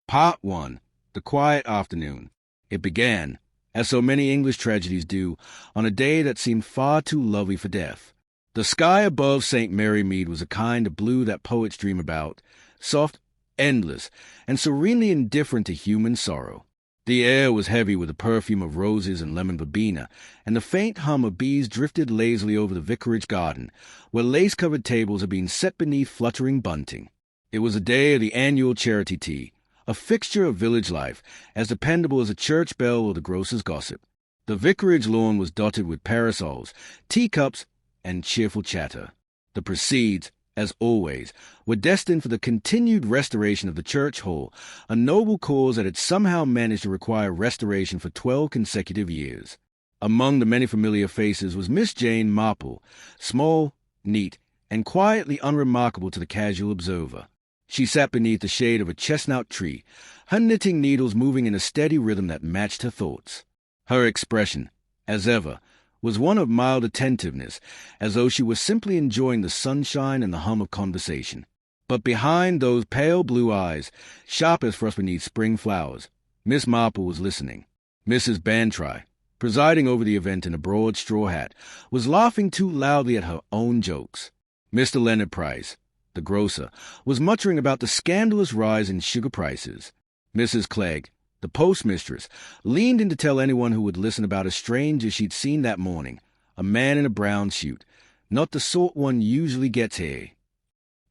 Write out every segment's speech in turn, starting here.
Part 1. The Quiet Afternoon. It began, as so many English tragedies do, on a day that seemed far too lovely for death. The sky above St. Mary Mead was a kind of blue that poets dream about, soft, endless, and serenely indifferent to human sorrow. The air was heavy with the perfume of roses and lemon verbena, and the faint hum of bees drifted lazily over the vicarage garden, where lace-covered tables had been set beneath fluttering bunting. It was a day of the annual charity tea, a fixture of village life, as dependable as a church bell or the grocer's gossip. The vicarage lawn was dotted with parasols, teacups, and cheerful chatter. The proceeds, as always, were destined for the continued restoration of the church hall, a noble cause that had somehow managed to require restoration for 12 consecutive years. Among the many familiar faces was Miss Jane Marple, small, neat, and quietly unremarkable to the casual observer. She sat beneath the shade of a chestnut tree, her knitting needles moving in a steady rhythm that matched her thoughts. Her expression, as ever, was one of mild attentiveness, as though she was simply enjoying the sunshine and the hum of conversation. But behind those pale blue eyes, sharp as frost beneath spring flowers, Miss Marple was listening. Mrs. Bantry, presiding over the event in a broad straw hat, was laughing too loudly at her own jokes. Mr. Leonard Price, the grocer, was muttering about the scandalous rise in sugar prices. Mrs. Clegg, the postmistress, leaned in to tell anyone who would listen about a stranger she'd seen that morning, a man in a brown suit, not the sort one usually gets here.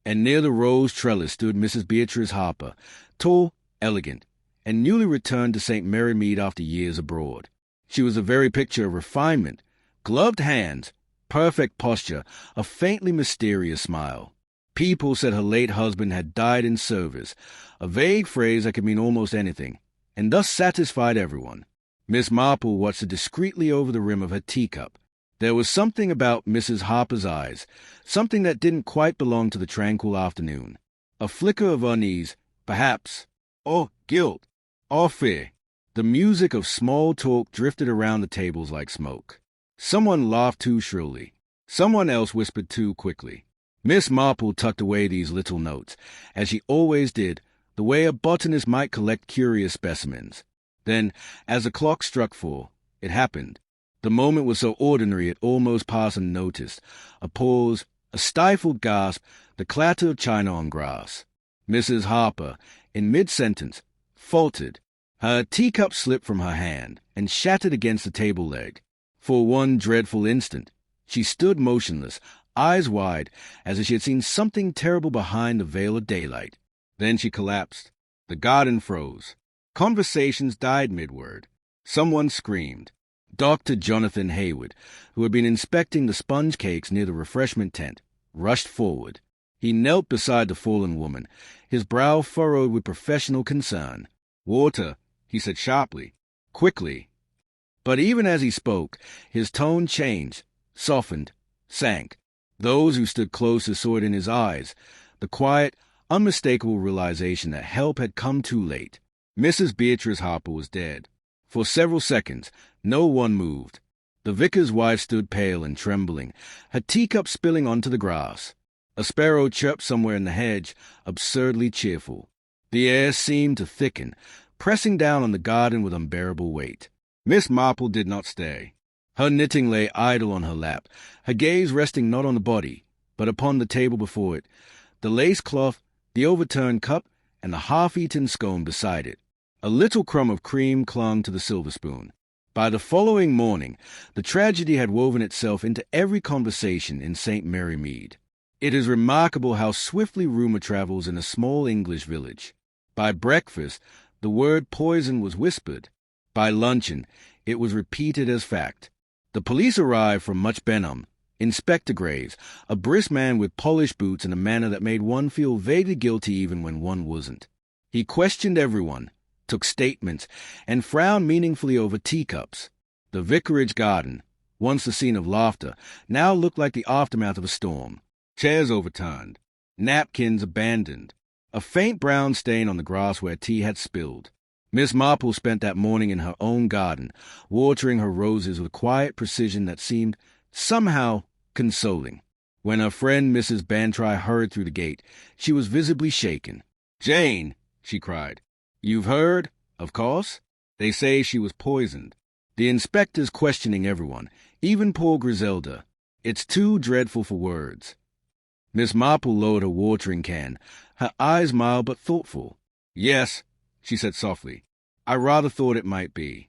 And near the rose trellis stood Mrs. Beatrice Harper, tall, elegant, and newly returned to St. Mary Mead after years abroad. She was a very picture of refinement, gloved hands, perfect posture, a faintly mysterious smile. People said her late husband had died in service, a vague phrase that could mean almost anything, and thus satisfied everyone. Miss Marple watched her discreetly over the rim of her teacup. There was something about Mrs. Harper's eyes, something that didn't quite belong to the tranquil afternoon. A flicker of unease, perhaps, or guilt, or fear. The music of small talk drifted around the tables like smoke. Someone laughed too shrilly. Someone else whispered too quickly. Miss Marple tucked away these little notes, as she always did, the way a botanist might collect curious specimens. Then, as the clock struck 4, it happened. The moment was so ordinary it almost passed unnoticed. A pause, a stifled gasp, the clatter of china on grass. Mrs. Harper, in mid-sentence, faltered. Her teacup slipped from her hand and shattered against the table leg. For one dreadful instant, she stood motionless, eyes wide, as if she had seen something terrible behind the veil of daylight. Then she collapsed. The garden froze. Conversations died mid-word. Someone screamed. Dr. Jonathan Hayward, who had been inspecting the sponge cakes near the refreshment tent, rushed forward. He knelt beside the fallen woman, his brow furrowed with professional concern. "Water," he said sharply, quickly. But even as he spoke, his tone changed, softened, sank. Those who stood closer saw it in his eyes, the quiet, unmistakable realization that help had come too late. Mrs. Beatrice Harper was dead. For several seconds, no one moved. The vicar's wife stood pale and trembling, her teacup spilling onto the grass. A sparrow chirped somewhere in the hedge, absurdly cheerful. The air seemed to thicken, pressing down on the garden with unbearable weight. Miss Marple did not stay. Her knitting lay idle on her lap, her gaze resting not on the body, but upon the table before it, the lace cloth, the overturned cup, and the half-eaten scone beside it. A little crumb of cream clung to the silver spoon. By the following morning, the tragedy had woven itself into every conversation in St. Mary Mead. It is remarkable how swiftly rumor travels in a small English village. By breakfast, the word poison was whispered. By luncheon, it was repeated as fact. The police arrived from Much Benham. Inspector Graves, a brisk man with polished boots in a manner that made one feel vaguely guilty even when one wasn't. He questioned everyone, took statements, and frowned meaningfully over teacups. The vicarage garden, once the scene of laughter, now looked like the aftermath of a storm. Chairs overturned, napkins abandoned, a faint brown stain on the grass where tea had spilled. Miss Marple spent that morning in her own garden, watering her roses with a quiet precision that seemed, somehow, consoling. When her friend Mrs. Bantry hurried through the gate, she was visibly shaken. "Jane," she cried, You've heard, of course? They say she was poisoned. The inspector's questioning everyone, even poor Griselda. It's too dreadful for words. Miss Marple lowered her watering can, her eyes mild but thoughtful. Yes, she said softly. I rather thought it might be.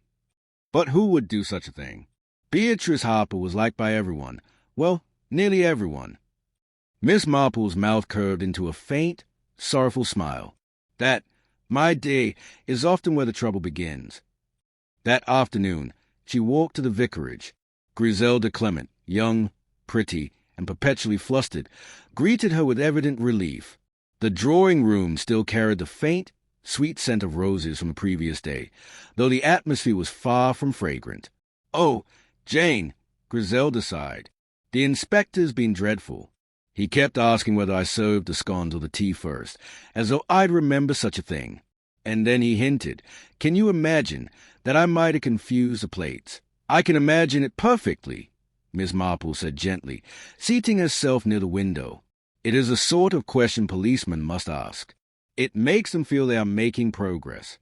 But who would do such a thing? Beatrice Harper was liked by everyone. Well, nearly everyone. Miss Marple's mouth curved into a faint, sorrowful smile. That, my dear, is often where the trouble begins. That afternoon, she walked to the vicarage. Griselda Clement, young, pretty, and perpetually flustered, greeted her with evident relief. The drawing-room still carried the faint, sweet scent of roses from the previous day, though the atmosphere was far from fragrant. "Oh, Jane," Griselda sighed. "The inspector's been dreadful. He kept asking whether I served the scones or the tea first, as though I'd remember such a thing. And then he hinted, can you imagine, that I might have confused the plates. I can imagine it perfectly," Miss Marple said gently, seating herself near the window. "It is the sort of question policemen must ask. It makes them feel they are making progress."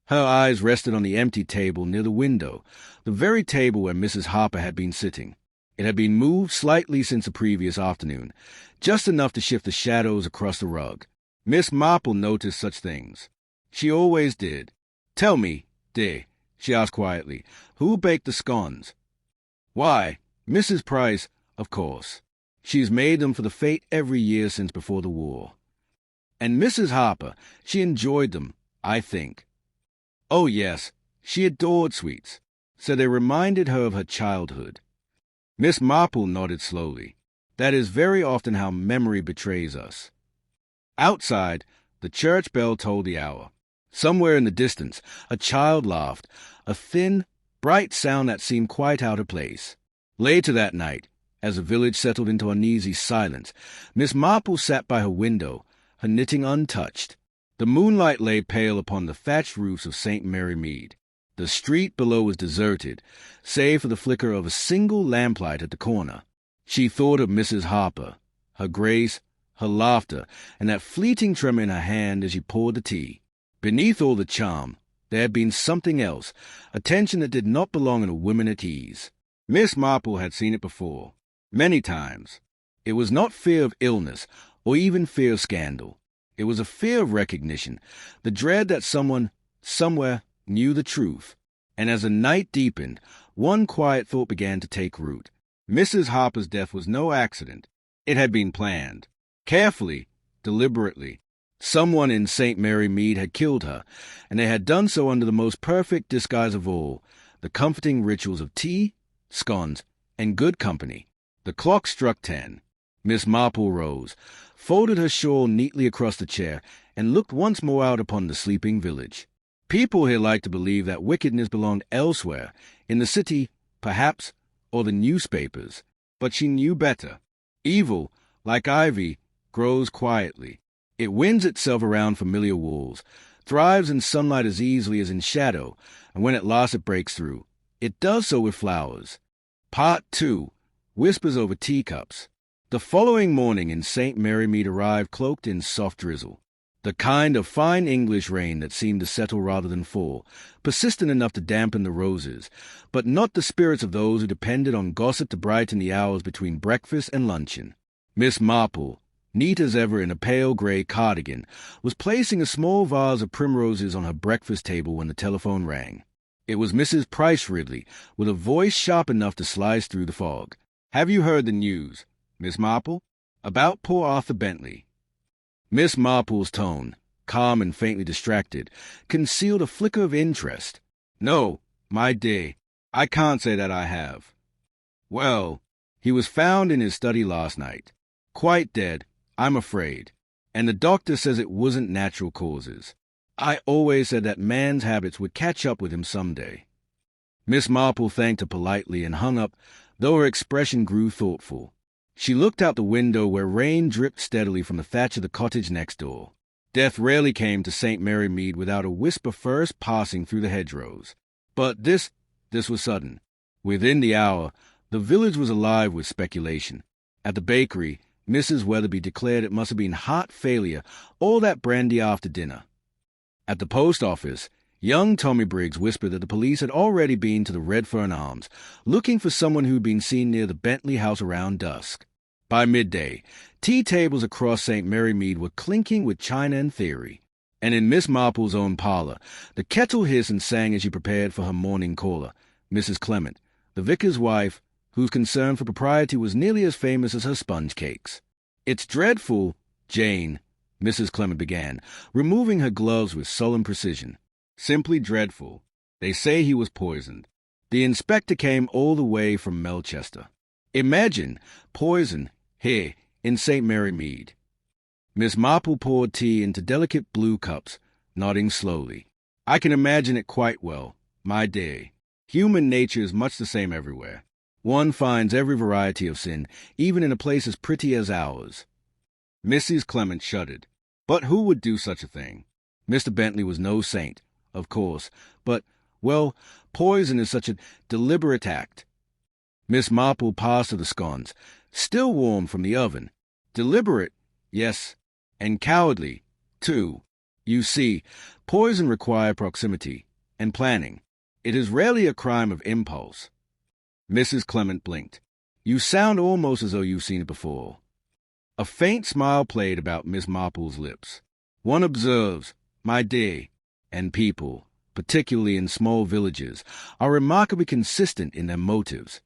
Her eyes rested on the empty table near the window, the very table where Mrs. Harper had been sitting. It had been moved slightly since the previous afternoon, just enough to shift the shadows across the rug. Miss Marple noticed such things. She always did. "Tell me, dear," she asked quietly, "who baked the scones?" "Why, Mrs. Price, of course. She's made them for the fête every year since before the war. And Mrs. Harper, she enjoyed them, I think. Oh, yes, she adored sweets, so they reminded her of her childhood." Miss Marple nodded slowly. That is very often how memory betrays us. Outside, the church bell tolled the hour. Somewhere in the distance, a child laughed, a thin, bright sound that seemed quite out of place. Later that night, as the village settled into uneasy silence, Miss Marple sat by her window, her knitting untouched. The moonlight lay pale upon the thatched roofs of St. Mary Mead. The street below was deserted, save for the flicker of a single lamplight at the corner. She thought of Mrs. Harper, her grace, her laughter, and that fleeting tremor in her hand as she poured the tea. Beneath all the charm, there had been something else, a tension that did not belong in a woman at ease. Miss Marple had seen it before, many times. It was not fear of illness, or even fear of scandal. It was a fear of recognition, the dread that someone, somewhere, knew the truth. And as the night deepened, one quiet thought began to take root. Mrs. Harper's death was no accident. It had been planned. Carefully, deliberately. Someone in St. Mary Mead had killed her, and they had done so under the most perfect disguise of all, the comforting rituals of tea, scones, and good company. The clock struck 10. Miss Marple rose, folded her shawl neatly across the chair, and looked once more out upon the sleeping village. People here liked to believe that wickedness belonged elsewhere, in the city, perhaps, or the newspapers. But she knew better. Evil, like ivy, grows quietly. It winds itself around familiar walls, thrives in sunlight as easily as in shadow, and when at last it breaks through, it does so with flowers. Part 2. Whispers over teacups. The following morning in St. Mary Mead arrived cloaked in soft drizzle. The kind of fine English rain that seemed to settle rather than fall, persistent enough to dampen the roses, but not the spirits of those who depended on gossip to brighten the hours between breakfast and luncheon. Miss Marple, neat as ever in a pale grey cardigan, was placing a small vase of primroses on her breakfast table when the telephone rang. It was Mrs. Price Ridley, with a voice sharp enough to slice through the fog. "Have you heard the news, Miss Marple? About poor Arthur Bentley?" Miss Marple's tone, calm and faintly distracted, concealed a flicker of interest. "No, my dear, I can't say that I have." "Well, he was found in his study last night. Quite dead, I'm afraid. And the doctor says it wasn't natural causes. I always said that man's habits would catch up with him some day." Miss Marple thanked her politely and hung up, though her expression grew thoughtful. She looked out the window where rain dripped steadily from the thatch of the cottage next door. Death rarely came to St. Mary Mead without a whisper first passing through the hedgerows. But this was sudden. Within the hour, the village was alive with speculation. At the bakery, Mrs. Weatherby declared it must have been heart failure, all that brandy after dinner. At the post office, young Tommy Briggs whispered that the police had already been to the Redfern Arms, looking for someone who'd been seen near the Bentley house around dusk. By midday, tea tables across St. Mary Mead were clinking with china and theory, and in Miss Marple's own parlor, the kettle hissed and sang as she prepared for her morning caller, Mrs. Clement, the vicar's wife, whose concern for propriety was nearly as famous as her sponge cakes. "It's dreadful, Jane," Mrs. Clement began, removing her gloves with sullen precision. "Simply dreadful. They say he was poisoned. The inspector came all the way from Melchester. Imagine poison here in St. Mary Mead." Miss Marple poured tea into delicate blue cups, nodding slowly. "I can imagine it quite well, my dear. Human nature is much the same everywhere. One finds every variety of sin, even in a place as pretty as ours." Mrs. Clement shuddered. But who would do such a thing? Mr. Bentley was no saint, of course, but, well, poison is such a deliberate act. Miss Marple passed her the scones, still warm from the oven. Deliberate, yes, and cowardly, too. You see, poison requires proximity and planning. It is rarely a crime of impulse. Mrs. Clement blinked. "You sound almost as though you've seen it before." A faint smile played about Miss Marple's lips. "One observes, my dear, and people, particularly in small villages, are remarkably consistent in their motives."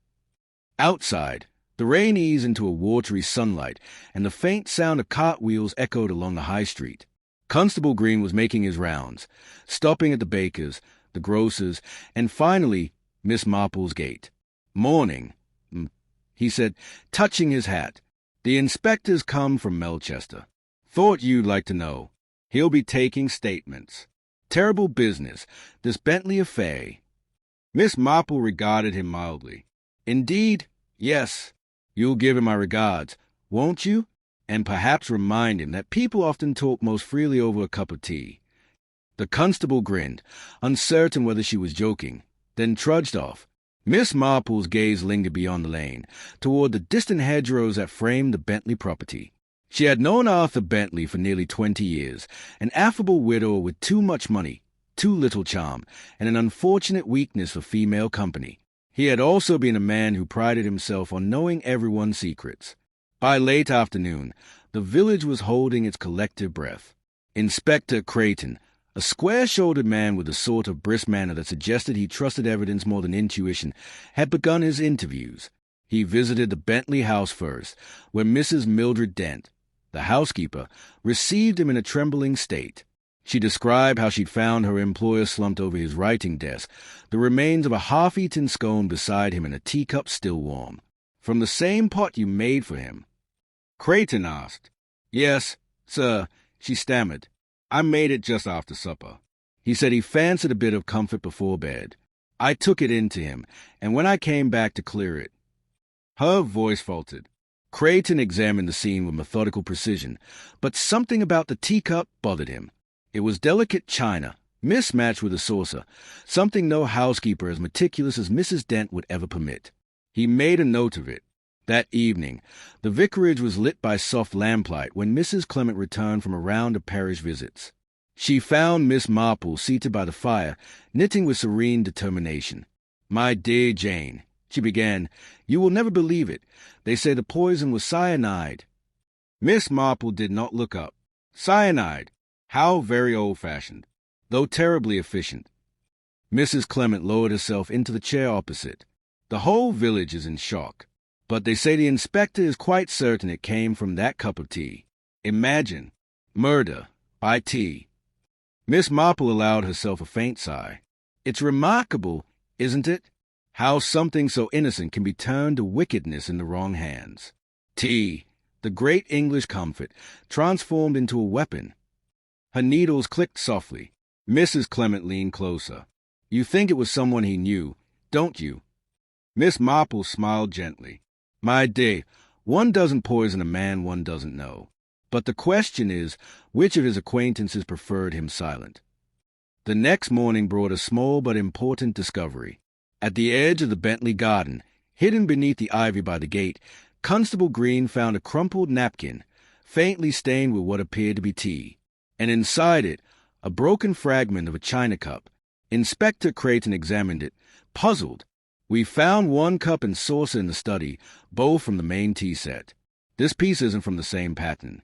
Outside, the rain eased into a watery sunlight, and the faint sound of cartwheels echoed along the high street. Constable Green was making his rounds, stopping at the baker's, the grocer's, and finally Miss Marple's gate. "Morning," he said, touching his hat. "The inspector's come from Melchester. Thought you'd like to know. He'll be taking statements. Terrible business, this Bentley affair." Miss Marple regarded him mildly. "Indeed, yes. You'll give him my regards, won't you? And perhaps remind him that people often talk most freely over a cup of tea." The constable grinned, uncertain whether she was joking, then trudged off. Miss Marple's gaze lingered beyond the lane, toward the distant hedgerows that framed the Bentley property. She had known Arthur Bentley for nearly 20 years, an affable widower with too much money, too little charm, and an unfortunate weakness for female company. He had also been a man who prided himself on knowing everyone's secrets. By late afternoon, the village was holding its collective breath. Inspector Creighton, a square-shouldered man with a sort of brisk manner that suggested he trusted evidence more than intuition, had begun his interviews. He visited the Bentley house first, where Mrs. Mildred Dent, the housekeeper, received him in a trembling state. She described how she'd found her employer slumped over his writing desk, the remains of a half-eaten scone beside him in a teacup still warm. "From the same pot you made for him?" Creighton asked. "Yes, sir," she stammered. "I made it just after supper." He said he fancied a bit of comfort before bed. "I took it in to him, and when I came back to clear it—" Her voice faltered. Creighton examined the scene with methodical precision, but something about the teacup bothered him. It was delicate china, mismatched with a saucer, something no housekeeper as meticulous as Mrs. Dent would ever permit. He made a note of it. That evening, the vicarage was lit by soft lamplight when Mrs. Clement returned from a round of parish visits. She found Miss Marple seated by the fire, knitting with serene determination. "My dear Jane," she began, "you will never believe it. They say the poison was cyanide." Miss Marple did not look up. "Cyanide? How very old-fashioned, though terribly efficient." Mrs. Clement lowered herself into the chair opposite. "The whole village is in shock. But they say the inspector is quite certain it came from that cup of tea. Imagine, murder by tea." Miss Marple allowed herself a faint sigh. "It's remarkable, isn't it, how something so innocent can be turned to wickedness in the wrong hands. Tea, the great English comfort, transformed into a weapon." Her needles clicked softly. Mrs. Clement leaned closer. "You think it was someone he knew, don't you?" Miss Marple smiled gently. "My dear, one doesn't poison a man one doesn't know. But the question is, which of his acquaintances preferred him silent?" The next morning brought a small but important discovery. At the edge of the Bentley garden, hidden beneath the ivy by the gate, Constable Green found a crumpled napkin, faintly stained with what appeared to be tea, and inside it, a broken fragment of a china cup. Inspector Creighton examined it, puzzled. "We found one cup and saucer in the study, both from the main tea set. This piece isn't from the same pattern."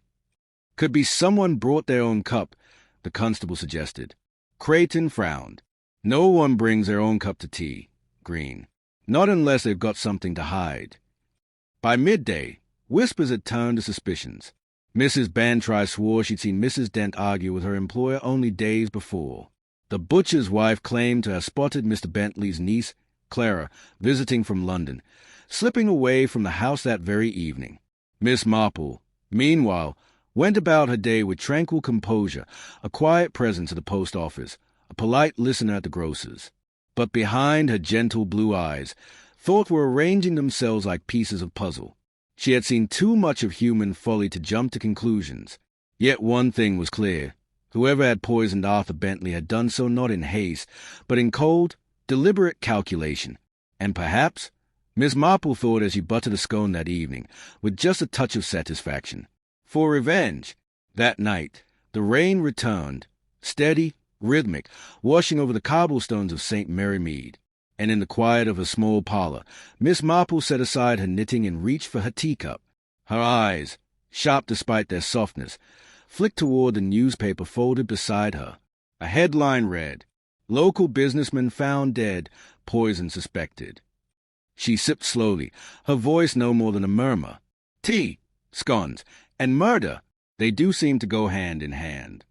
"Could be someone brought their own cup," the constable suggested. Creighton frowned. "No one brings their own cup to tea, Green. Not unless they've got something to hide." By midday, whispers had turned to suspicions. Mrs. Bantry swore she'd seen Mrs. Dent argue with her employer only days before. The butcher's wife claimed to have spotted Mr. Bentley's niece, Clara, visiting from London, slipping away from the house that very evening. Miss Marple, meanwhile, went about her day with tranquil composure, a quiet presence at the post office, a polite listener at the grocer's. But behind her gentle blue eyes, thoughts were arranging themselves like pieces of puzzle. She had seen too much of human folly to jump to conclusions. Yet one thing was clear. Whoever had poisoned Arthur Bentley had done so not in haste, but in cold, deliberate calculation. And perhaps, Miss Marple thought as she buttered a scone that evening, with just a touch of satisfaction. For revenge. That night, the rain returned, steady, rhythmic, washing over the cobblestones of St. Mary Mead. And in the quiet of her small parlor, Miss Marple set aside her knitting and reached for her teacup. Her eyes, sharp despite their softness, flicked toward the newspaper folded beside her. A headline read, "Local businessman found dead, poison suspected." She sipped slowly, her voice no more than a murmur. Tea, scones, and murder, they do seem to go hand in hand.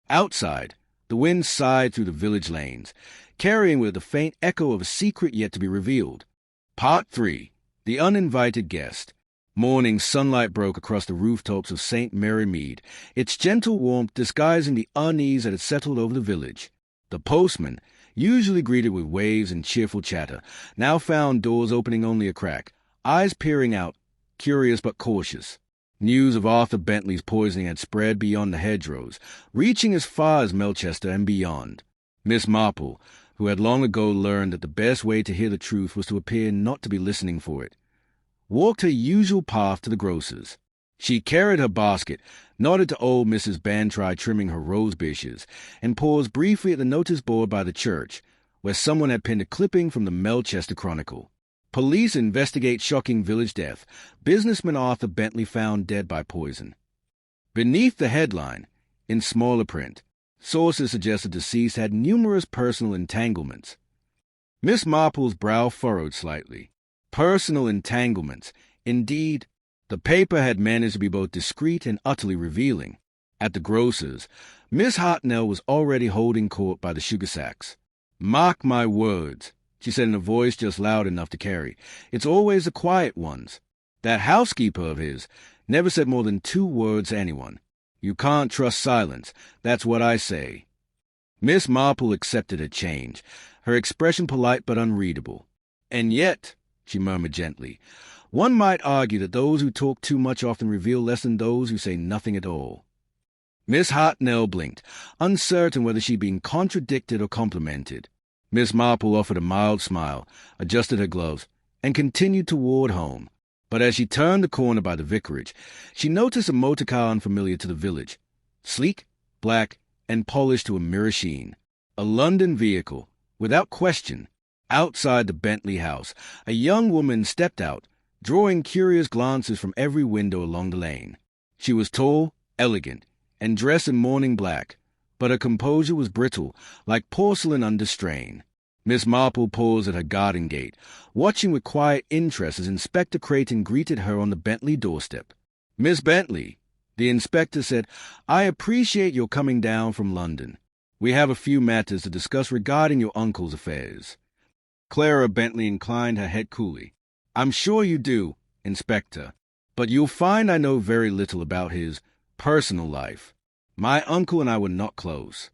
Outside, the wind sighed through the village lanes, carrying with it the faint echo of a secret yet to be revealed. Part 3. The Uninvited Guest. Morning sunlight broke across the rooftops of St. Mary Mead, its gentle warmth disguising the unease that had settled over the village. The postman, usually greeted with waves and cheerful chatter, now found doors opening only a crack, eyes peering out, curious but cautious. News of Arthur Bentley's poisoning had spread beyond the hedgerows, reaching as far as Melchester and beyond. Miss Marple, who had long ago learned that the best way to hear the truth was to appear not to be listening for it, walked her usual path to the grocer's. She carried her basket, nodded to old Mrs. Bantry trimming her rose bushes, and paused briefly at the notice board by the church, where someone had pinned a clipping from the Melchester Chronicle. Police investigate shocking village death. Businessman Arthur Bentley found dead by poison. Beneath the headline, in smaller print, sources suggest the deceased had numerous personal entanglements. Miss Marple's brow furrowed slightly. Personal entanglements. Indeed, the paper had managed to be both discreet and utterly revealing. At the grocer's, Miss Hartnell was already holding court by the sugar sacks. "Mark my words," she said in a voice just loud enough to carry. "It's always the quiet ones. That housekeeper of his never said more than 2 words to anyone. You can't trust silence. That's what I say." Miss Marple accepted her change, her expression polite but unreadable. "And yet," she murmured gently, "one might argue that those who talk too much often reveal less than those who say nothing at all." Miss Hartnell blinked, uncertain whether she'd been contradicted or complimented. Miss Marple offered a mild smile, adjusted her gloves, and continued toward home. But as she turned the corner by the vicarage, she noticed a motor car unfamiliar to the village, sleek, black, and polished to a mirror sheen. A London vehicle, without question. Outside the Bentley house, a young woman stepped out, drawing curious glances from every window along the lane. She was tall, elegant, and dressed in mourning black, but her composure was brittle, like porcelain under strain. Miss Marple paused at her garden gate, watching with quiet interest as Inspector Creighton greeted her on the Bentley doorstep. "Miss Bentley," the inspector said, "I appreciate your coming down from London. We have a few matters to discuss regarding your uncle's affairs." Clara Bentley inclined her head coolly. "I'm sure you do, Inspector, but you'll find I know very little about his personal life. My uncle and I were not close."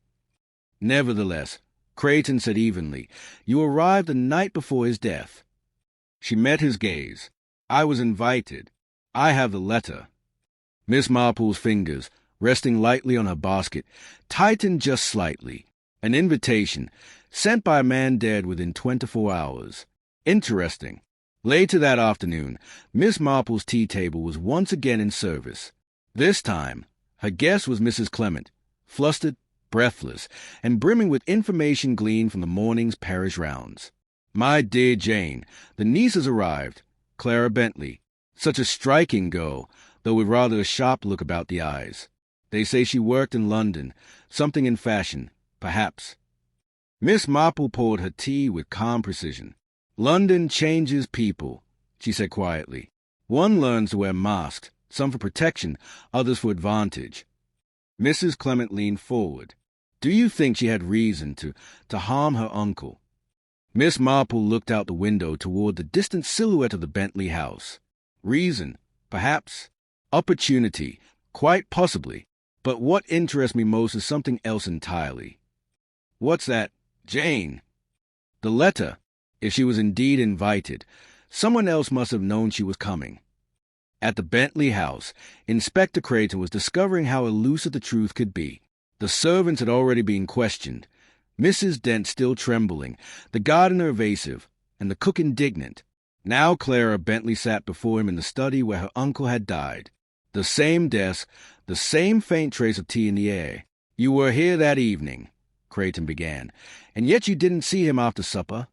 "Nevertheless," Creighton said evenly, "you arrived the night before his death." She met his gaze. "I was invited. I have the letter." Miss Marple's fingers, resting lightly on her basket, tightened just slightly. An invitation, sent by a man dead within 24 hours. Interesting. Later that afternoon, Miss Marple's tea table was once again in service. This time, her guest was Mrs. Clement, flustered, breathless, and brimming with information gleaned from the morning's parish rounds. "My dear Jane, the niece has arrived, Clara Bentley. Such a striking girl, though with rather a sharp look about the eyes. They say she worked in London, something in fashion, perhaps." Miss Marple poured her tea with calm precision. "London changes people," she said quietly. "One learns to wear masks, some for protection, others for advantage." Mrs. Clement leaned forward. "Do you think she had reason to harm her uncle?" Miss Marple looked out the window toward the distant silhouette of the Bentley house. "Reason, perhaps. Opportunity, quite possibly. But what interests me most is something else entirely." "What's that, Jane?" "The letter. If she was indeed invited, someone else must have known she was coming." At the Bentley house, Inspector Creighton was discovering how elusive the truth could be. The servants had already been questioned, Mrs. Dent still trembling, the gardener evasive, and the cook indignant. Now Clara Bentley sat before him in the study where her uncle had died. The same desk, the same faint trace of tea in the air. "You were here that evening," Creighton began, "and yet you didn't see him after supper."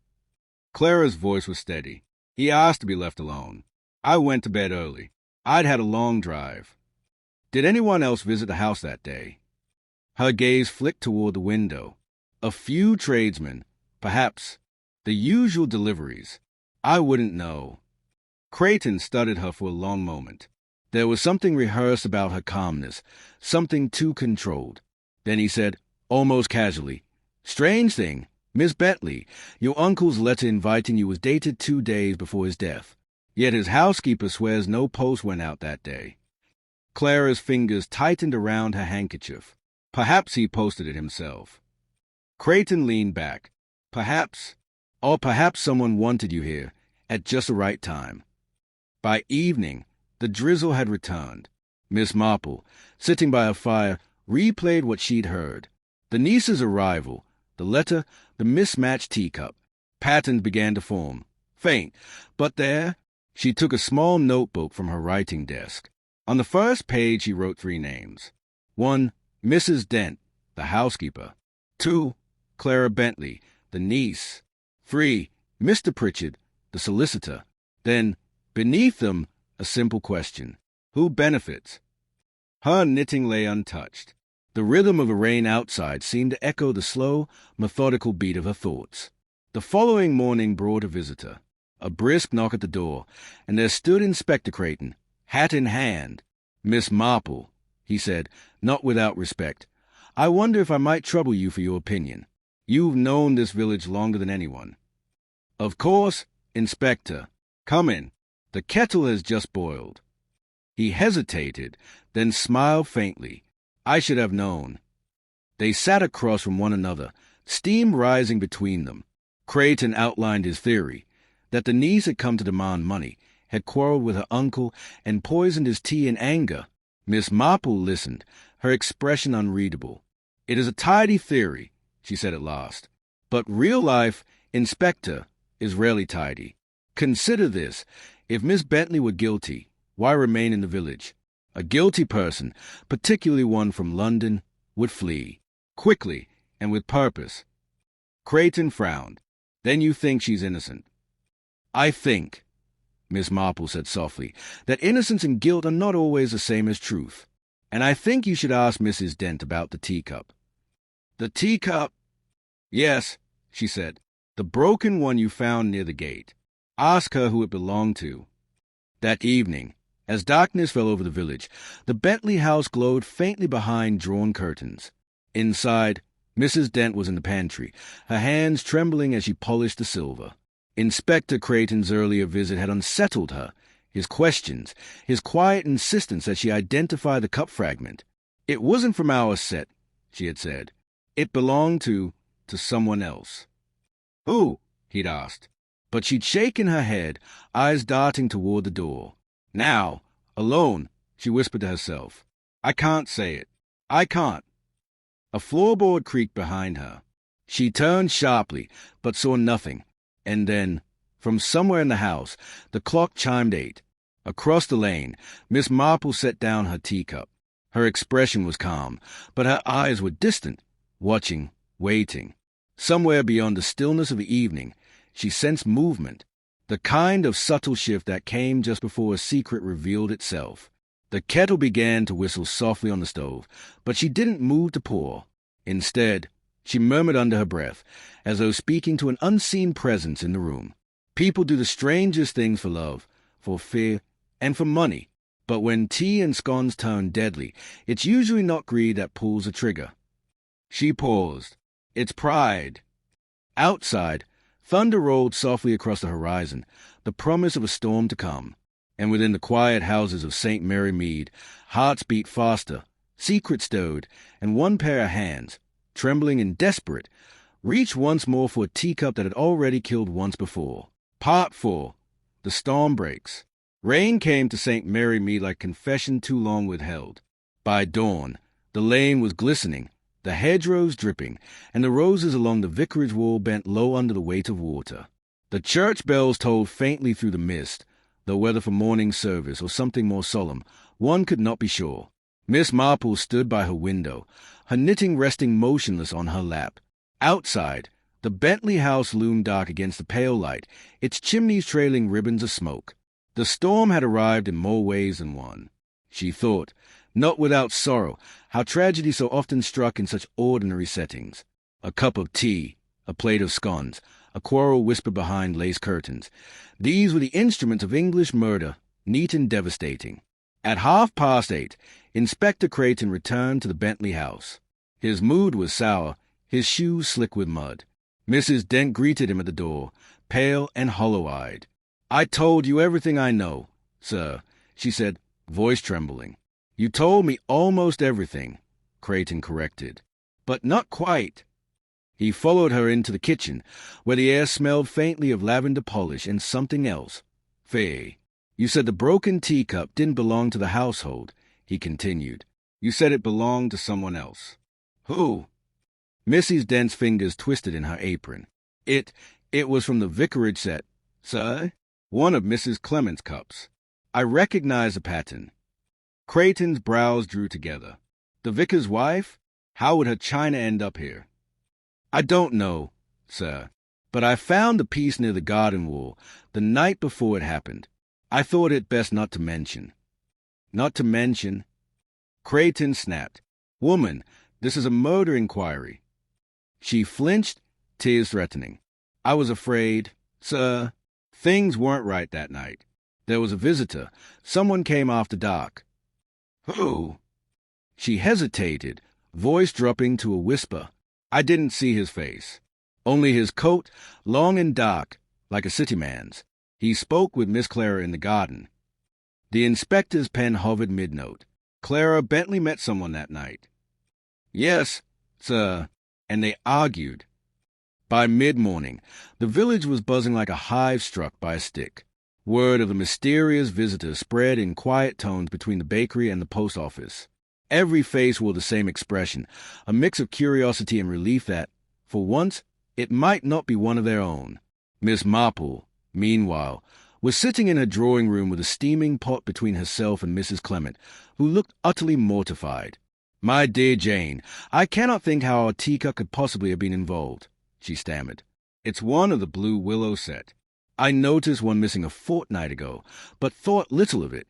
Clara's voice was steady. "He asked to be left alone. I went to bed early. I'd had a long drive." "Did anyone else visit the house that day?" Her gaze flicked toward the window. "A few tradesmen, perhaps. The usual deliveries. I wouldn't know." Creighton studied her for a long moment. There was something rehearsed about her calmness, something too controlled. Then he said, almost casually, "Strange thing, Miss Bentley, your uncle's letter inviting you was dated 2 days before his death. Yet his housekeeper swears no post went out that day." Clara's fingers tightened around her handkerchief. "Perhaps he posted it himself." Creighton leaned back. "Perhaps. Or perhaps someone wanted you here, at just the right time." By evening, the drizzle had returned. Miss Marple, sitting by her fire, replayed what she'd heard. The niece's arrival, the letter, the mismatched teacup. Patterns began to form. Faint, but there. She took a small notebook from her writing desk. On the first page she wrote 3 names. 1. Mrs. Dent, the housekeeper. 2. Clara Bentley, the niece. 3. Mr. Pritchard, the solicitor. Then, beneath them, a simple question. Who benefits? Her knitting lay untouched. The rhythm of the rain outside seemed to echo the slow, methodical beat of her thoughts. The following morning brought a visitor. A brisk knock at the door, and there stood Inspector Creighton, hat in hand. "Miss Marple," he said, not without respect, "I wonder if I might trouble you for your opinion. You've known this village longer than anyone." "Of course, Inspector. Come in. The kettle has just boiled." He hesitated, then smiled faintly. "I should have known." They sat across from one another, steam rising between them. Creighton outlined his theory, that the niece had come to demand money, had quarreled with her uncle, and poisoned his tea in anger. Miss Marple listened, her expression unreadable. "It is a tidy theory," she said at last. "But real life, Inspector, is rarely tidy. Consider this. If Miss Bentley were guilty, why remain in the village? A guilty person, particularly one from London, would flee. Quickly, and with purpose." Creighton frowned. "Then you think she's innocent?" "I think," Miss Marple said softly, "that innocence and guilt are not always the same as truth. And I think you should ask Mrs. Dent about the teacup." "The teacup?" "Yes," she said. "The broken one you found near the gate. Ask her who it belonged to." That evening, as darkness fell over the village, the Bentley house glowed faintly behind drawn curtains. Inside, Mrs. Dent was in the pantry, her hands trembling as she polished the silver. Inspector Creighton's earlier visit had unsettled her, his questions, his quiet insistence that she identify the cup fragment. "It wasn't from our set," she had said. "It belonged to someone else." "Who?" he'd asked. But she'd shaken her head, eyes darting toward the door. "Now, alone," she whispered to herself. "I can't say it. I can't." A floorboard creaked behind her. She turned sharply, but saw nothing. And then, from somewhere in the house, the clock chimed 8. Across the lane, Miss Marple set down her teacup. Her expression was calm, but her eyes were distant, watching, waiting. Somewhere beyond the stillness of the evening, she sensed movement, the kind of subtle shift that came just before a secret revealed itself. The kettle began to whistle softly on the stove, but she didn't move to pour. Instead, she murmured under her breath, as though speaking to an unseen presence in the room. People do the strangest things for love, for fear, and for money. But when tea and scones turn deadly, it's usually not greed that pulls the trigger. She paused. It's pride. Outside, thunder rolled softly across the horizon, the promise of a storm to come. And within the quiet houses of St. Mary Mead, hearts beat faster, secrets stirred, and one pair of hands, trembling and desperate, reached once more for a teacup that had already killed once before. Part 4. The storm breaks. Rain came to St. Mary Mead like confession too long withheld. By dawn, the lane was glistening, the hedgerows dripping, and the roses along the vicarage wall bent low under the weight of water. The church bells tolled faintly through the mist, though whether for morning service or something more solemn, one could not be sure. Miss Marple stood by her window, her knitting resting motionless on her lap. Outside, the Bentley house loomed dark against the pale light, its chimneys trailing ribbons of smoke. The storm had arrived in more ways than one. She thought, not without sorrow, how tragedy so often struck in such ordinary settings. A cup of tea, a plate of scones, a quarrel whispered behind lace curtains. These were the instruments of English murder, neat and devastating. At 8:30, Inspector Creighton returned to the Bentley house. His mood was sour, his shoes slick with mud. Mrs. Dent greeted him at the door, pale and hollow-eyed. "I told you everything I know, sir," she said, voice trembling. "You told me almost everything," Creighton corrected. "But not quite." He followed her into the kitchen, where the air smelled faintly of lavender polish and something else. "Faye, you said the broken teacup didn't belong to the household," he continued. "You said it belonged to someone else." "Who?" Mrs. Dent's fingers twisted in her apron. It was from the vicarage set, sir. One of Mrs. Clement's cups. I recognize the pattern." Creighton's brows drew together. "The vicar's wife? How would her china end up here?" "I don't know, sir, but I found the piece near the garden wall the night before it happened. I thought it best not to mention." "Not to mention?" Creighton snapped. "Woman, this is a murder inquiry." She flinched, tears threatening. "I was afraid, sir. Things weren't right that night. There was a visitor. Someone came after dark." "Who?" She hesitated, voice dropping to a whisper. "I didn't see his face. Only his coat, long and dark, like a city man's. He spoke with Miss Clara in the garden." The inspector's pen hovered mid-note. "Clara Bentley met someone that night." "Yes, sir, and they argued." By mid-morning, the village was buzzing like a hive struck by a stick. Word of the mysterious visitor spread in quiet tones between the bakery and the post office. Every face wore the same expression, a mix of curiosity and relief that, for once, it might not be one of their own. Miss Marple, meanwhile, was sitting in her drawing-room with a steaming pot between herself and Mrs. Clement, who looked utterly mortified. "My dear Jane, I cannot think how our teacup could possibly have been involved," she stammered. "It's one of the blue willow set. I noticed one missing a fortnight ago, but thought little of it."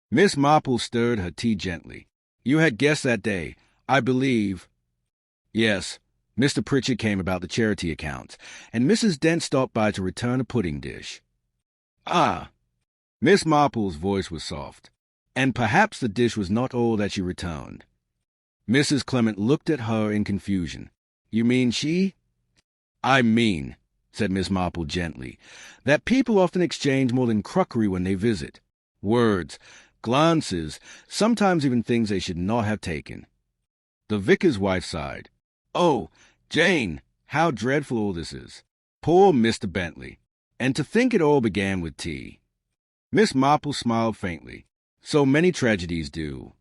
Miss Marple stirred her tea gently. "You had guests that day, I believe." "Yes. Mr. Pritchard came about the charity accounts, and Mrs. Dent stopped by to return a pudding dish." "Ah!" Miss Marple's voice was soft. "And perhaps the dish was not all that she returned." Mrs. Clement looked at her in confusion. "You mean she?" "I mean," said Miss Marple gently, "that people often exchange more than crockery when they visit. Words, glances, sometimes even things they should not have taken." The vicar's wife sighed. "Oh, Jane, how dreadful all this is. Poor Mr. Bentley. And to think it all began with tea." Miss Marple smiled faintly. So many tragedies do.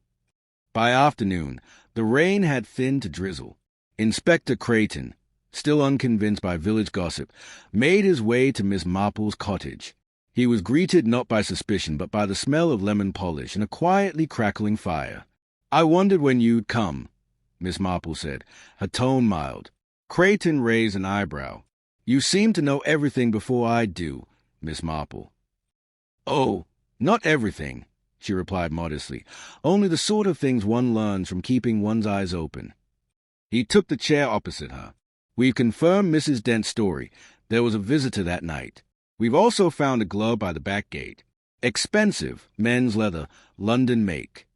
By afternoon, the rain had thinned to drizzle. Inspector Creighton, still unconvinced by village gossip, made his way to Miss Marple's cottage. He was greeted not by suspicion, but by the smell of lemon polish and a quietly crackling fire. "I wondered when you'd come," Miss Marple said, her tone mild. Creighton raised an eyebrow. You seem to know everything before I do, Miss Marple. Oh, not everything, she replied modestly. Only the sort of things one learns from keeping one's eyes open. He took the chair opposite her. We've confirmed Mrs. Dent's story. There was a visitor that night. We've also found a glove by the back gate. Expensive, men's leather, London make.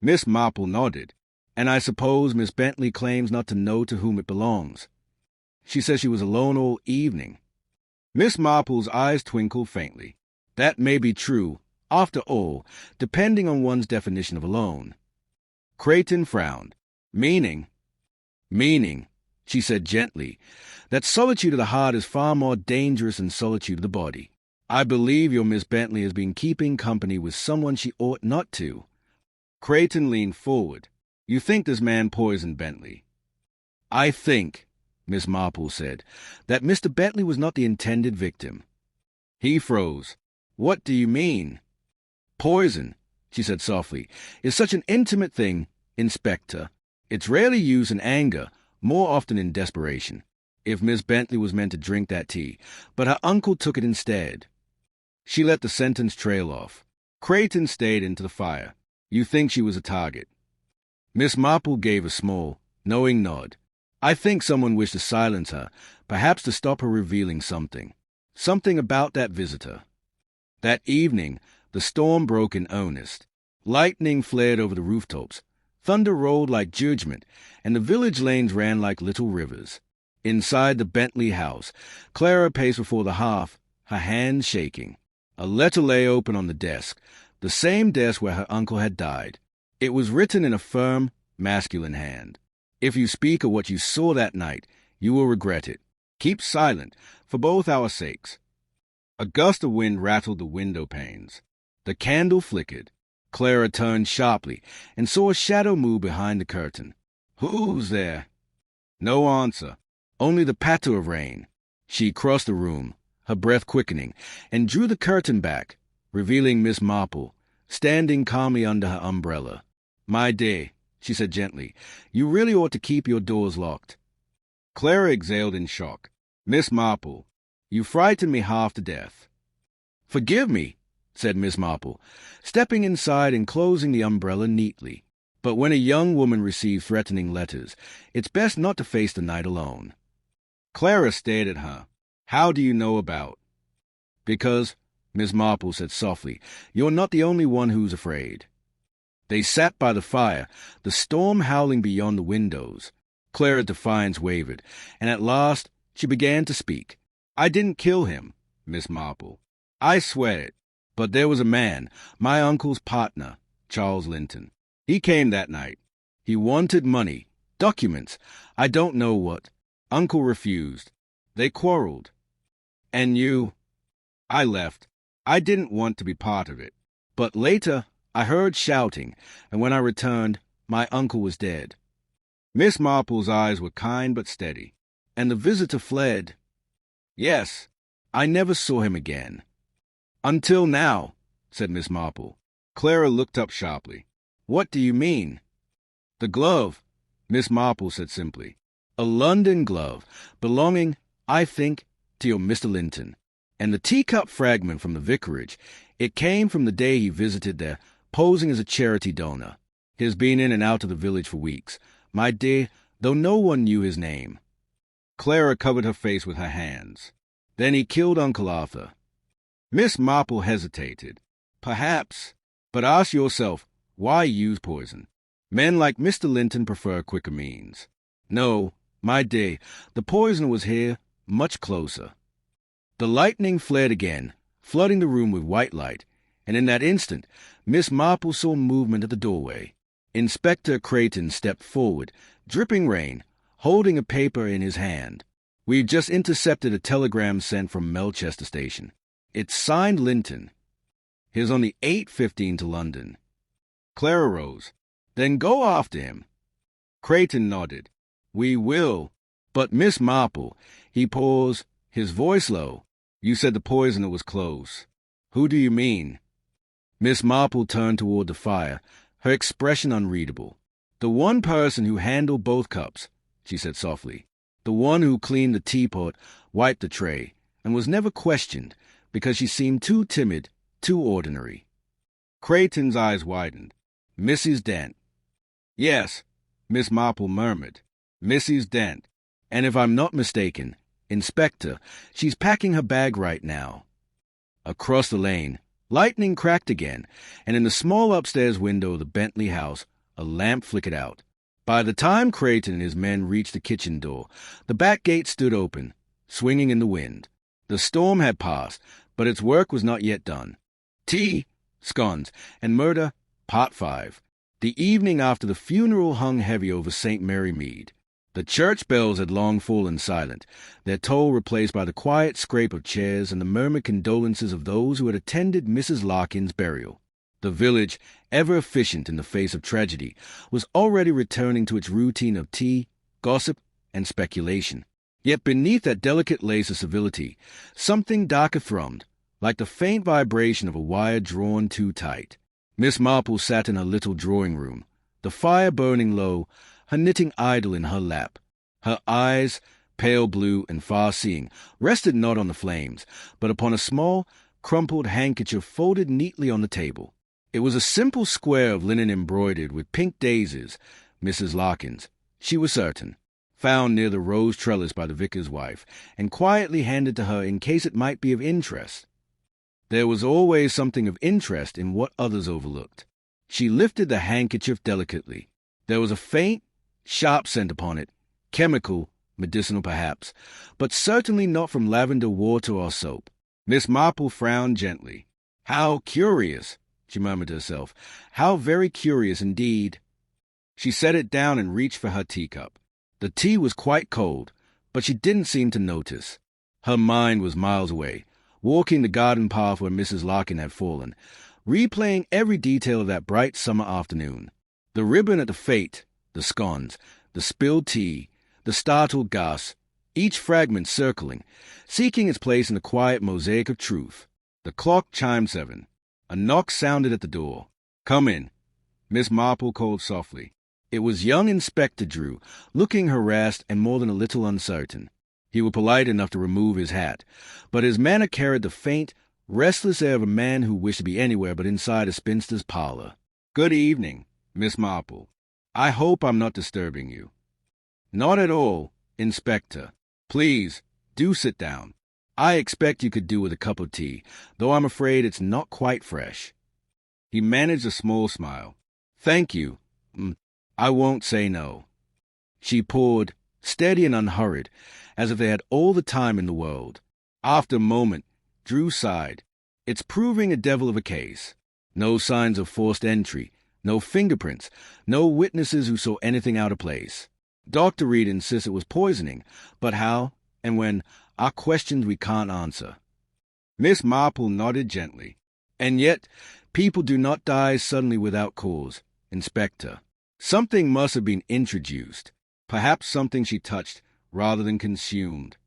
Miss Marple nodded. And I suppose Miss Bentley claims not to know to whom it belongs. She says she was alone all evening. Miss Marple's eyes twinkled faintly. That may be true, after all, depending on one's definition of alone. Creighton frowned. Meaning, she said gently, that solitude of the heart is far more dangerous than solitude of the body. I believe your Miss Bentley has been keeping company with someone she ought not to. Creighton leaned forward. You think this man poisoned Bentley? I think, Miss Marple said, that Mr. Bentley was not the intended victim. He froze. What do you mean? Poison, she said softly, is such an intimate thing, Inspector. It's rarely used in anger, more often in desperation. If Miss Bentley was meant to drink that tea, but her uncle took it instead. She let the sentence trail off. Creighton stayed into the fire. You think she was a target? Miss Marple gave a small, knowing nod. I think someone wished to silence her, perhaps to stop her revealing something. Something about that visitor. That evening, the storm broke in earnest. Lightning flared over the rooftops. Thunder rolled like judgment, and the village lanes ran like little rivers. Inside the Bentley house, Clara paced before the hearth, her hands shaking. A letter lay open on the desk, the same desk where her uncle had died. It was written in a firm, masculine hand. If you speak of what you saw that night, you will regret it. Keep silent, for both our sakes. A gust of wind rattled the window panes. The candle flickered. Clara turned sharply and saw a shadow move behind the curtain. Who's there? No answer, only the patter of rain. She crossed the room, her breath quickening, and drew the curtain back, revealing Miss Marple, standing calmly under her umbrella. My dear, she said gently, you really ought to keep your doors locked. Clara exhaled in shock. Miss Marple, you frightened me half to death. Forgive me, said Miss Marple, stepping inside and closing the umbrella neatly. But when a young woman receives threatening letters, it's best not to face the night alone. Clara stared at her. How do you know about? Because, Miss Marple said softly, you're not the only one who's afraid. They sat by the fire, the storm howling beyond the windows. Clara's defiance wavered, and at last she began to speak. I didn't kill him, Miss Marple. I swear it. But there was a man, my uncle's partner, Charles Linton. He came that night. He wanted money, documents, I don't know what. Uncle refused. They quarreled. And you? I left. I didn't want to be part of it. But later, I heard shouting, and when I returned, my uncle was dead. Miss Marple's eyes were kind but steady. And the visitor fled. Yes, I never saw him again. Until now, said Miss Marple. Clara looked up sharply. What do you mean? The glove, Miss Marple said simply. A London glove, belonging, I think, to your Mr. Linton. And the teacup fragment from the vicarage, it came from the day he visited there, posing as a charity donor. He has been in and out of the village for weeks, my dear, though no one knew his name. Clara covered her face with her hands. Then he killed Uncle Arthur. Miss Marple hesitated. Perhaps, but ask yourself, why use poison? Men like Mr. Linton prefer quicker means. No, my dear, the poison was here, much closer. The lightning flared again, flooding the room with white light, and in that instant, Miss Marple saw movement at the doorway. Inspector Creighton stepped forward, dripping rain, holding a paper in his hand. We've just intercepted a telegram sent from Melchester Station. It's signed Linton. Here's only 8:15 to London. Clara rose. Then go after him. Creighton nodded. We will. But Miss Marple, he paused, his voice low. You said the poisoner was close. Who do you mean? Miss Marple turned toward the fire, her expression unreadable. "The one person who handled both cups," she said softly. "The one who cleaned the teapot, wiped the tray, and was never questioned because she seemed too timid, too ordinary." Creighton's eyes widened. "Mrs. Dent." "Yes," Miss Marple murmured. "Mrs. Dent. And if I'm not mistaken, Inspector, she's packing her bag right now." Across the lane, lightning cracked again, and in the small upstairs window of the Bentley house, a lamp flickered out. By the time Creighton and his men reached the kitchen door, the back gate stood open, swinging in the wind. The storm had passed, but its work was not yet done. Tea, scones, and murder, Part 5. The evening after the funeral hung heavy over St. Mary Mead. The church bells had long fallen silent, their toll replaced by the quiet scrape of chairs and the murmured condolences of those who had attended Mrs. Larkin's burial. The village, ever efficient in the face of tragedy, was already returning to its routine of tea, gossip, and speculation. Yet beneath that delicate lace of civility, something darker thrummed, like the faint vibration of a wire drawn too tight. Miss Marple sat in her little drawing-room, the fire burning low, her knitting idle in her lap. Her eyes, pale blue and far-seeing, rested not on the flames, but upon a small, crumpled handkerchief folded neatly on the table. It was a simple square of linen embroidered with pink daisies, Mrs. Larkin's, she was certain, found near the rose trellis by the vicar's wife, and quietly handed to her in case it might be of interest. There was always something of interest in what others overlooked. She lifted the handkerchief delicately. There was a faint, sharp scent upon it, chemical, medicinal perhaps, but certainly not from lavender water or soap. Miss Marple frowned gently. "How curious," she murmured to herself. "How very curious indeed." She set it down and reached for her teacup. The tea was quite cold, but she didn't seem to notice. Her mind was miles away, walking the garden path where Mrs. Larkin had fallen, replaying every detail of that bright summer afternoon. The ribbon at the fête, the scones, the spilled tea, the startled gasp, each fragment circling, seeking its place in the quiet mosaic of truth. The clock chimed 7. A knock sounded at the door. "Come in," Miss Marple called softly. It was young Inspector Drew, looking harassed and more than a little uncertain. He was polite enough to remove his hat, but his manner carried the faint, restless air of a man who wished to be anywhere but inside a spinster's parlor. "Good evening, Miss Marple. I hope I'm not disturbing you." "Not at all, Inspector. Please, do sit down. I expect you could do with a cup of tea, though I'm afraid it's not quite fresh." He managed a small smile. "Thank you. I won't say no." She poured, steady and unhurried, as if they had all the time in the world. After a moment, Drew sighed. "It's proving a devil of a case. No signs of forced entry, no fingerprints, no witnesses who saw anything out of place. Dr. Reed insists it was poisoning, but how and when are questions we can't answer." Miss Marple nodded gently. "And yet, people do not die suddenly without cause, Inspector. Something must have been introduced, perhaps something she touched rather than consumed."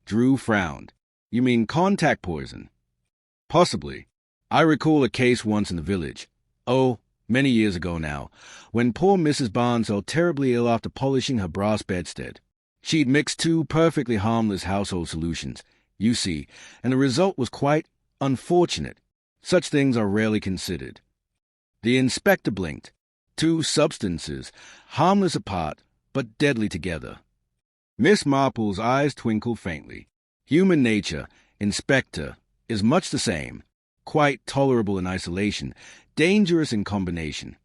Drew frowned. "You mean contact poison?" "Possibly. I recall a case once in the village. Oh, many years ago now, when poor Mrs. Barnes fell terribly ill after polishing her brass bedstead. She'd mixed 2 perfectly harmless household solutions, you see, and the result was quite unfortunate. Such things are rarely considered." The inspector blinked. 2 substances, harmless apart, but deadly together. Miss Marple's eyes twinkled faintly. "Human nature, Inspector, is much the same. Quite tolerable in isolation, dangerous in combination."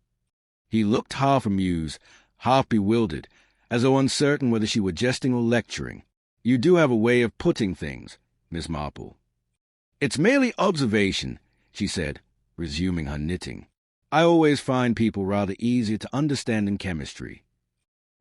He looked half amused, half bewildered, as though uncertain whether she were jesting or lecturing. "You do have a way of putting things, Miss Marple." "It's merely observation," she said, resuming her knitting. "I always find people rather easier to understand in chemistry."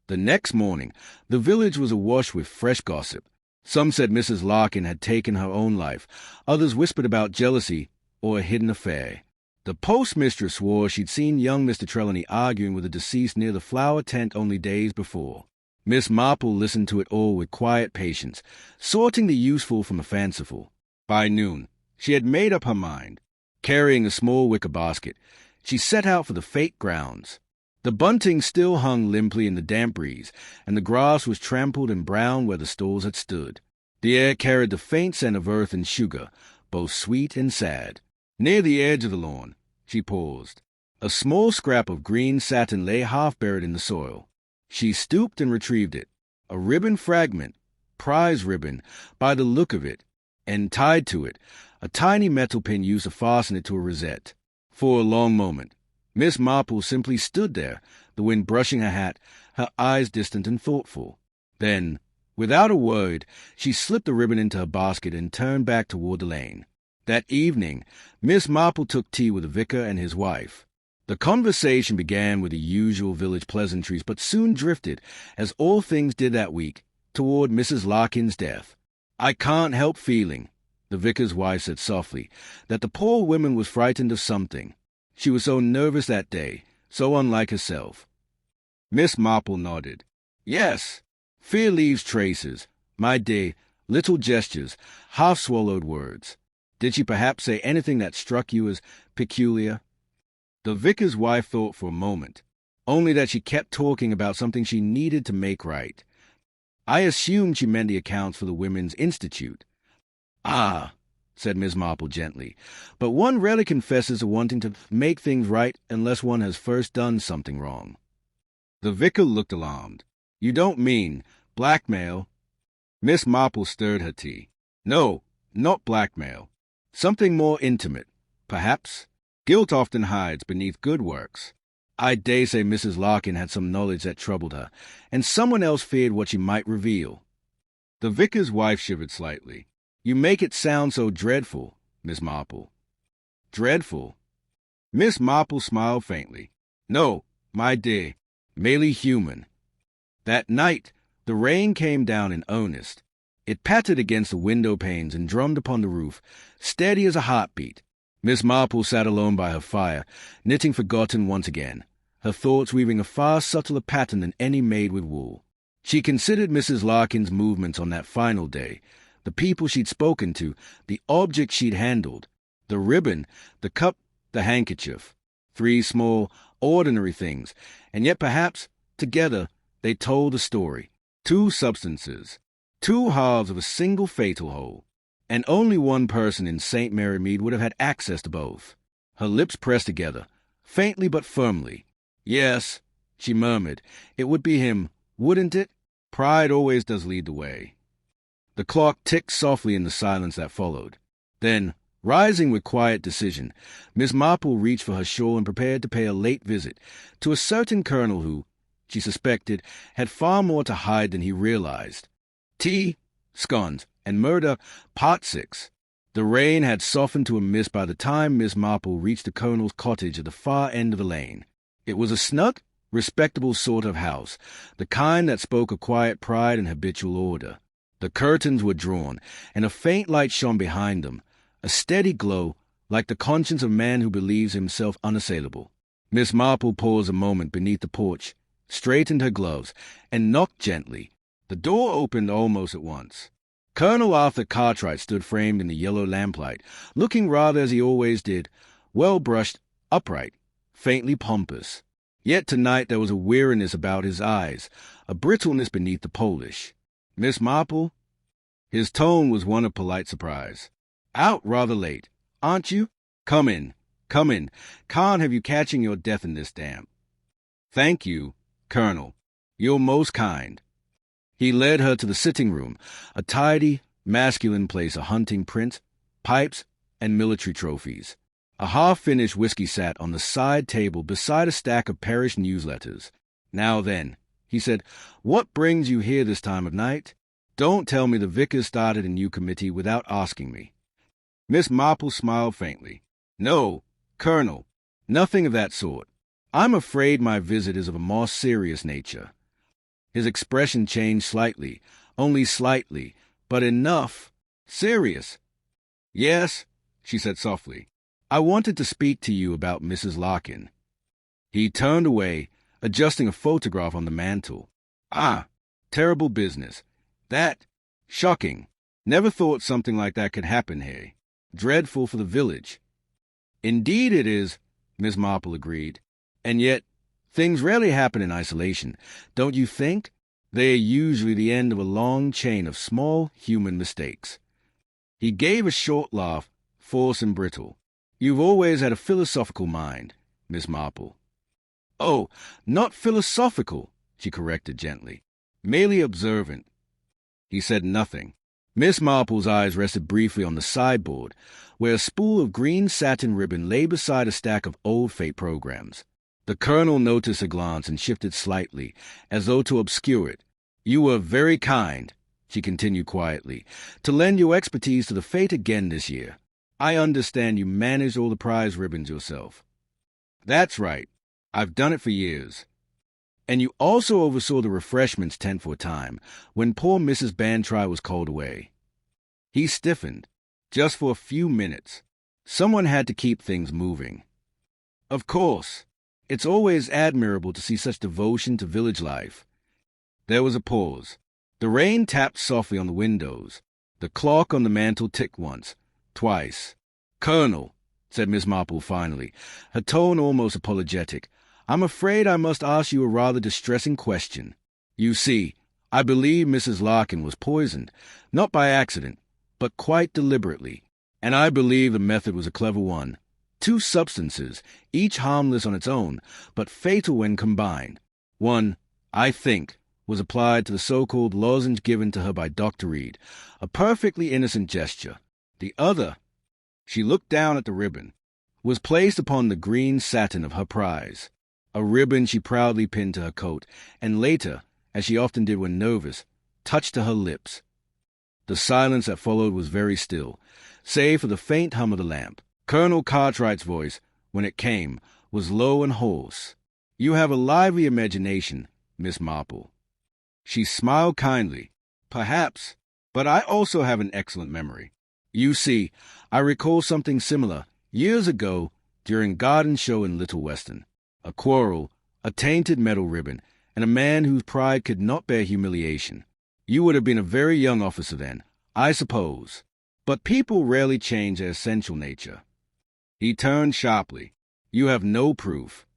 The next morning, the village was awash with fresh gossip. Some said Mrs. Larkin had taken her own life. Others whispered about jealousy or a hidden affair. The postmistress swore she'd seen young Mr. Trelawney arguing with the deceased near the flower tent only days before. Miss Marple listened to it all with quiet patience, sorting the useful from the fanciful. By noon, she had made up her mind. Carrying a small wicker basket, she set out for the fête grounds. The bunting still hung limply in the damp breeze, and the grass was trampled and brown where the stalls had stood. The air carried the faint scent of earth and sugar, both sweet and sad. Near the edge of the lawn, she paused. A small scrap of green satin lay half buried in the soil. She stooped and retrieved it. A ribbon fragment, prize ribbon, by the look of it, and tied to it, a tiny metal pin used to fasten it to a rosette. For a long moment, Miss Marple simply stood there, the wind brushing her hat, her eyes distant and thoughtful. Then, without a word, she slipped the ribbon into her basket and turned back toward the lane. That evening, Miss Marple took tea with the vicar and his wife. The conversation began with the usual village pleasantries, but soon drifted, as all things did that week, toward Mrs. Larkin's death. "I can't help feeling," the vicar's wife said softly, "that the poor woman was frightened of something. She was so nervous that day, so unlike herself." Miss Marple nodded. "Yes, fear leaves traces, my dear, little gestures, half-swallowed words. Did she perhaps say anything that struck you as peculiar?" The vicar's wife thought for a moment, only that she kept talking about something she needed to make right. "I assumed she meant the accounts for the Women's Institute." "Ah," said Miss Marple gently, "but one rarely confesses to wanting to make things right unless one has first done something wrong." The vicar looked alarmed. "You don't mean blackmail?" Miss Marple stirred her tea. "No, not blackmail. Something more intimate, perhaps. Guilt often hides beneath good works. I dare say Mrs. Larkin had some knowledge that troubled her, and someone else feared what she might reveal." The vicar's wife shivered slightly. "You make it sound so dreadful, Miss Marple." "Dreadful?" Miss Marple smiled faintly. "No, my dear, merely human. That night, the rain came down in earnest. It pattered against the window panes and drummed upon the roof, steady as a heartbeat. Miss Marple sat alone by her fire, knitting forgotten once again, her thoughts weaving a far subtler pattern than any made with wool. She considered Mrs. Larkin's movements on that final day, the people she'd spoken to, the objects she'd handled, the ribbon, the cup, the handkerchief. 3 small, ordinary things, and yet perhaps, together, they told a story. 2 substances, 2 halves of a single fatal whole. And only one person in St. Mary Mead would have had access to both. Her lips pressed together, faintly but firmly. "Yes," she murmured, "it would be him, wouldn't it? Pride always does lead the way." The clock ticked softly in the silence that followed. Then, rising with quiet decision, Miss Marple reached for her shawl and prepared to pay a late visit to a certain colonel who, she suspected, had far more to hide than he realized. Tea, scones, and murder, Part 6. The rain had softened to a mist by the time Miss Marple reached the colonel's cottage at the far end of the lane. It was a snug, respectable sort of house, the kind that spoke of quiet pride and habitual order. The curtains were drawn, and a faint light shone behind them, a steady glow, like the conscience of man who believes himself unassailable. Miss Marple paused a moment beneath the porch, straightened her gloves, and knocked gently. The door opened almost at once. Colonel Arthur Cartwright stood framed in the yellow lamplight, looking rather as he always did, well-brushed, upright, faintly pompous. Yet tonight there was a weariness about his eyes, a brittleness beneath the polish. "Miss Marple?" His tone was one of polite surprise. "Out rather late, aren't you? Come in, come in. Can't have you catching your death in this damp." "Thank you, Colonel. You're most kind." He led her to the sitting-room, a tidy, masculine place of hunting prints, pipes, and military trophies. A half-finished whiskey sat on the side table beside a stack of parish newsletters. "Now then," he said, "what brings you here this time of night? Don't tell me the vicar's started a new committee without asking me." Miss Marple smiled faintly. "No, Colonel, nothing of that sort. I'm afraid my visit is of a more serious nature." His expression changed slightly, only slightly, but enough. "Serious?" "Yes," she said softly. "I wanted to speak to you about Mrs. Larkin." He turned away, adjusting a photograph on the mantel. "Ah, terrible business. That, shocking. Never thought something like that could happen here. Dreadful for the village." "Indeed it is," Miss Marple agreed. "And yet, Things rarely happen in isolation, don't you think? They are usually the end of a long chain of small human mistakes. He gave a short laugh, forced and brittle. You've always had a philosophical mind, Miss Marple. Oh, not philosophical, she corrected gently. Merely observant. He said nothing. Miss Marple's eyes rested briefly on the sideboard, where a spool of green satin ribbon lay beside a stack of old fate programs. The colonel noticed a glance and shifted slightly, as though to obscure it. You were very kind, she continued quietly, to lend your expertise to the fête again this year. I understand you managed all the prize ribbons yourself. That's right. I've done it for years. And you also oversaw the refreshments tent for a time, when poor Mrs. Bantry was called away. He stiffened, just for a few minutes. Someone had to keep things moving. Of course. It's always admirable to see such devotion to village life. There was a pause. The rain tapped softly on the windows. The clock on the mantel ticked once, twice. Colonel, said Miss Marple finally, her tone almost apologetic, I'm afraid I must ask you a rather distressing question. You see, I believe Mrs. Larkin was poisoned, not by accident, but quite deliberately, and I believe the method was a clever one. 2 substances, each harmless on its own, but fatal when combined. One, I think, was applied to the so-called lozenge given to her by Dr. Reed, a perfectly innocent gesture. The other, she looked down at the ribbon, was placed upon the green satin of her prize, a ribbon she proudly pinned to her coat, and later, as she often did when nervous, touched to her lips. The silence that followed was very still, save for the faint hum of the lamp. Colonel Cartwright's voice, when it came, was low and hoarse. You have a lively imagination, Miss Marple. She smiled kindly. Perhaps, but I also have an excellent memory. You see, I recall something similar, years ago, during garden show in Little Weston. A quarrel, a tainted metal ribbon, and a man whose pride could not bear humiliation. You would have been a very young officer then, I suppose. But people rarely change their essential nature. He turned sharply. You have no proof.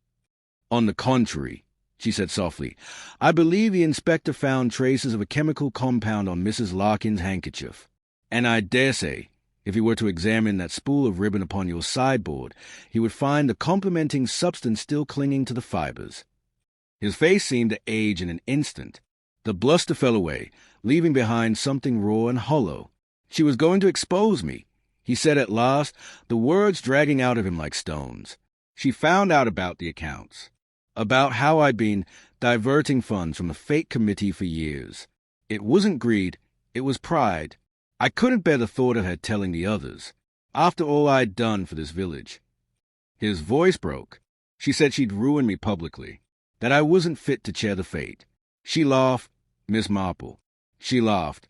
On the contrary, she said softly, I believe the inspector found traces of a chemical compound on Mrs. Larkin's handkerchief. And I dare say, if he were to examine that spool of ribbon upon your sideboard, he would find the complementing substance still clinging to the fibers. His face seemed to age in an instant. The bluster fell away, leaving behind something raw and hollow. She was going to expose me, he said at last, the words dragging out of him like stones. She found out about the accounts, about how I'd been diverting funds from the fate committee for years. It wasn't greed, it was pride. I couldn't bear the thought of her telling the others, after all I'd done for this village. His voice broke. She said she'd ruined me publicly, that I wasn't fit to chair the fate. She laughed, Miss Marple. She laughed.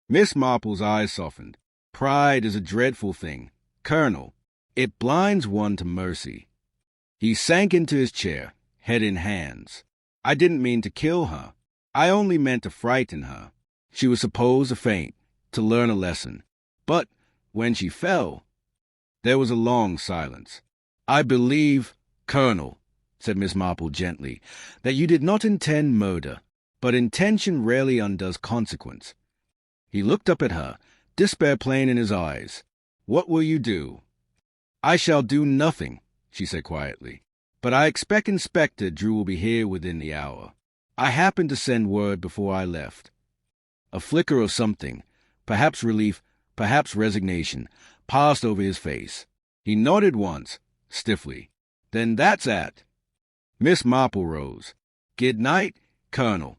Miss Marple's eyes softened. Pride is a dreadful thing, Colonel. It blinds one to mercy. He sank into his chair, head in hands. I didn't mean to kill her. I only meant to frighten her. She was supposed to faint, to learn a lesson. But when she fell, there was a long silence. I believe, Colonel, said Miss Marple gently, that you did not intend murder, but intention rarely undoes consequence. He looked up at her, despair plain in his eyes. What will you do? I shall do nothing, she said quietly, but I expect Inspector Drew will be here within the hour. I happened to send word before I left. A flicker of something, perhaps relief, perhaps resignation, passed over his face. He nodded once, stiffly. Then that's at. Miss Marple rose. Good night, Colonel.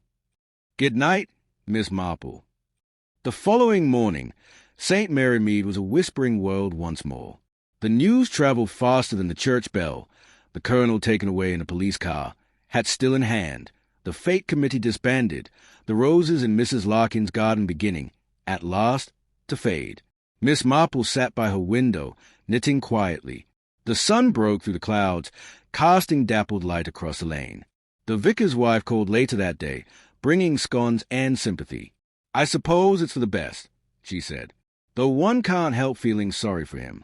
Good night, Miss Marple. The following morning, St. Mary Mead was a whispering world once more. The news traveled faster than the church bell. The colonel taken away in a police car, hat still in hand, the fate committee disbanded, the roses in Mrs. Larkin's garden beginning, at last, to fade. Miss Marple sat by her window, knitting quietly. The sun broke through the clouds, casting dappled light across the lane. The vicar's wife called later that day, bringing scones and sympathy. I suppose it's for the best, she said, though one can't help feeling sorry for him.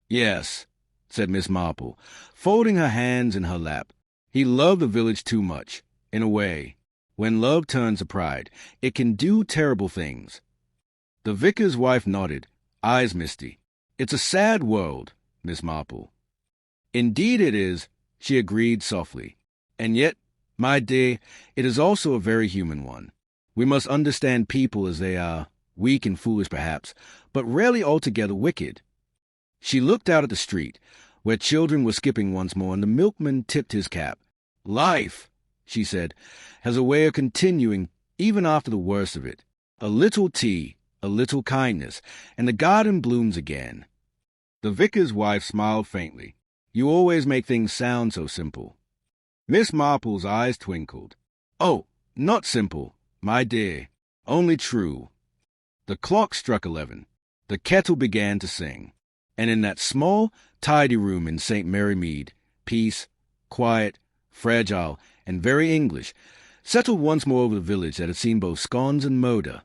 Yes, said Miss Marple, folding her hands in her lap. He loved the village too much, in a way. When love turns to pride, it can do terrible things. The vicar's wife nodded, eyes misty. It's a sad world, Miss Marple. Indeed it is, she agreed softly. And yet, my dear, it is also a very human one. We must understand people as they are, weak and foolish perhaps, but rarely altogether wicked. She looked out at the street, where children were skipping once more, and the milkman tipped his cap. Life, she said, has a way of continuing even after the worst of it. A little tea, a little kindness, and the garden blooms again. The vicar's wife smiled faintly. You always make things sound so simple. Miss Marple's eyes twinkled. Oh, not simple, my dear, only true. The clock struck 11. The kettle began to sing. And in that small, tidy room in St. Mary Mead, peace, quiet, fragile, and very English, settled once more over the village that had seen both scones and murder,